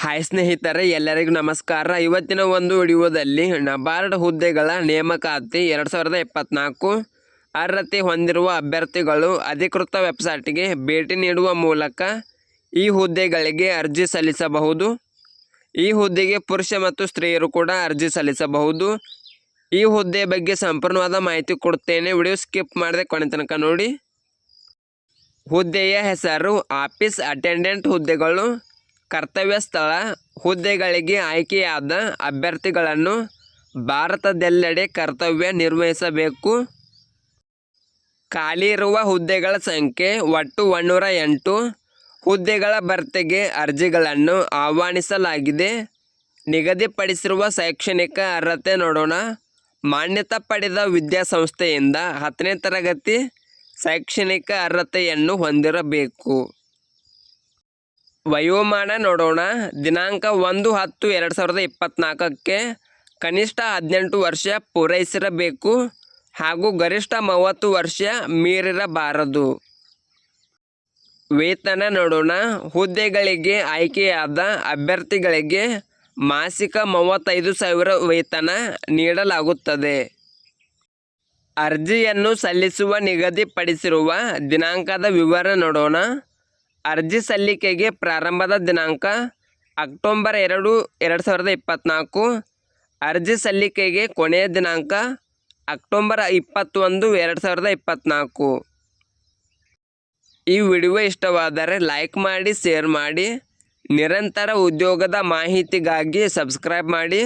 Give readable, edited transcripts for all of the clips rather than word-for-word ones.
Hi ಸ್ನೇಹಿತರೆ, ಎಲ್ಲರಿಗೂ ನಮಸ್ಕಾರ. ಇವತ್ತಿನ ಒಂದು ವಿಡಿಯೋದಲ್ಲಿ ನಬಾರ್ಡ್ ಹುದ್ದೆಗಳ ನೇಮಕಾತಿ 2024 ಅರ್ಹತೆ ಹೊಂದಿರುವ ಅಭ್ಯರ್ಥಿಗಳು ಅಧಿಕೃತ ವೆಬ್ಸೈಟ್ಗೆ ಭೇಟಿ ನೀಡುವ ಮೂಲಕ ಈ ಹುದ್ದೆಗಳಿಗೆ ಅರ್ಜಿ ಸಲ್ಲಿಸಬಹುದು. ಈ ಹುದ್ದೆಗೆ ಪುರುಷ ಮತ್ತು ಸ್ತ್ರೀಯರು ಕೂಡ ಅರ್ಜಿ ಸಲ್ಲಿಸಬಹುದು. ಈ ಹುದ್ದೆ ಬಗ್ಗೆ ಸಂಪೂರ್ಣವಾದ ಮಾಹಿತಿ ಕೊಡ್ತೇನೆ. ವಿಡಿಯೋ ಸ್ಕಿಪ್ ಮಾಡದೆ ಕೊನೆ ತನಕ ನೋಡಿ. ಹುದ್ದೆಯ ಹೆಸರು ಆಫೀಸ್ ಅಟೆಂಡೆಂಟ್ ಹುದ್ದೆಗಳು. ಕರ್ತವ್ಯ ಸ್ಥಳ: ಹುದ್ದೆಗಳಿಗೆ ಆಯ್ಕೆಯಾದ ಅಭ್ಯರ್ಥಿಗಳನ್ನು ಭಾರತದೆಲ್ಲೆಡೆ ಕರ್ತವ್ಯ ನಿರ್ವಹಿಸಬೇಕು. ಖಾಲಿ ಇರುವ ಹುದ್ದೆಗಳ ಸಂಖ್ಯೆ ಒಟ್ಟು 108. ಹುದ್ದೆಗಳ ಭರ್ತಿಗೆ ಅರ್ಜಿಗಳನ್ನು ಆಹ್ವಾನಿಸಲಾಗಿದೆ. ನಿಗದಿಪಡಿಸಿರುವ ಶೈಕ್ಷಣಿಕ ಅರ್ಹತೆ ನೋಡೋಣ. ಮಾನ್ಯತೆ ಪಡೆದ ವಿದ್ಯಾಸಂಸ್ಥೆಯಿಂದ 10ನೇ ತರಗತಿ ಶೈಕ್ಷಣಿಕ ಅರ್ಹತೆಯನ್ನು ಹೊಂದಿರಬೇಕು. ವಯೋಮಾನ ನೋಡೋಣ. ದಿನಾಂಕ 1/10/2024ಕ್ಕೆ ಕನಿಷ್ಠ 18 ವರ್ಷ ಪೂರೈಸಿರಬೇಕು ಹಾಗೂ ಗರಿಷ್ಠ 30 ವರ್ಷ ಮೀರಿರಬಾರದು. ವೇತನ ನೋಡೋಣ. ಹುದ್ದೆಗಳಿಗೆ ಆಯ್ಕೆಯಾದ ಅಭ್ಯರ್ಥಿಗಳಿಗೆ ಮಾಸಿಕ 35,000 ವೇತನ ನೀಡಲಾಗುತ್ತದೆ. ಅರ್ಜಿಯನ್ನು ಸಲ್ಲಿಸುವ ನಿಗದಿಪಡಿಸಿರುವ ದಿನಾಂಕದ ವಿವರ ನೋಡೋಣ. ಅರ್ಜಿ ಸಲ್ಲಿಕೆಗೆ ಪ್ರಾರಂಭದ ದಿನಾಂಕ ಅಕ್ಟೋಬರ್ 2, 2024. ಅರ್ಜಿ ಸಲ್ಲಿಕೆಗೆ ಕೊನೆಯ ದಿನಾಂಕ ಅಕ್ಟೋಬರ್ 21, 2024. ಈ ವಿಡಿಯೋ ಇಷ್ಟವಾದರೆ ಲೈಕ್ ಮಾಡಿ, ಶೇರ್ ಮಾಡಿ. ನಿರಂತರ ಉದ್ಯೋಗದ ಮಾಹಿತಿಗಾಗಿ ಸಬ್ಸ್ಕ್ರೈಬ್ ಮಾಡಿ.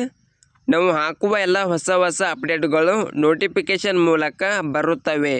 ನಾವು ಹಾಕುವ ಎಲ್ಲ ಹೊಸ ಅಪ್ಡೇಟ್ಗಳು ನೋಟಿಫಿಕೇಷನ್ ಮೂಲಕ ಬರುತ್ತವೆ.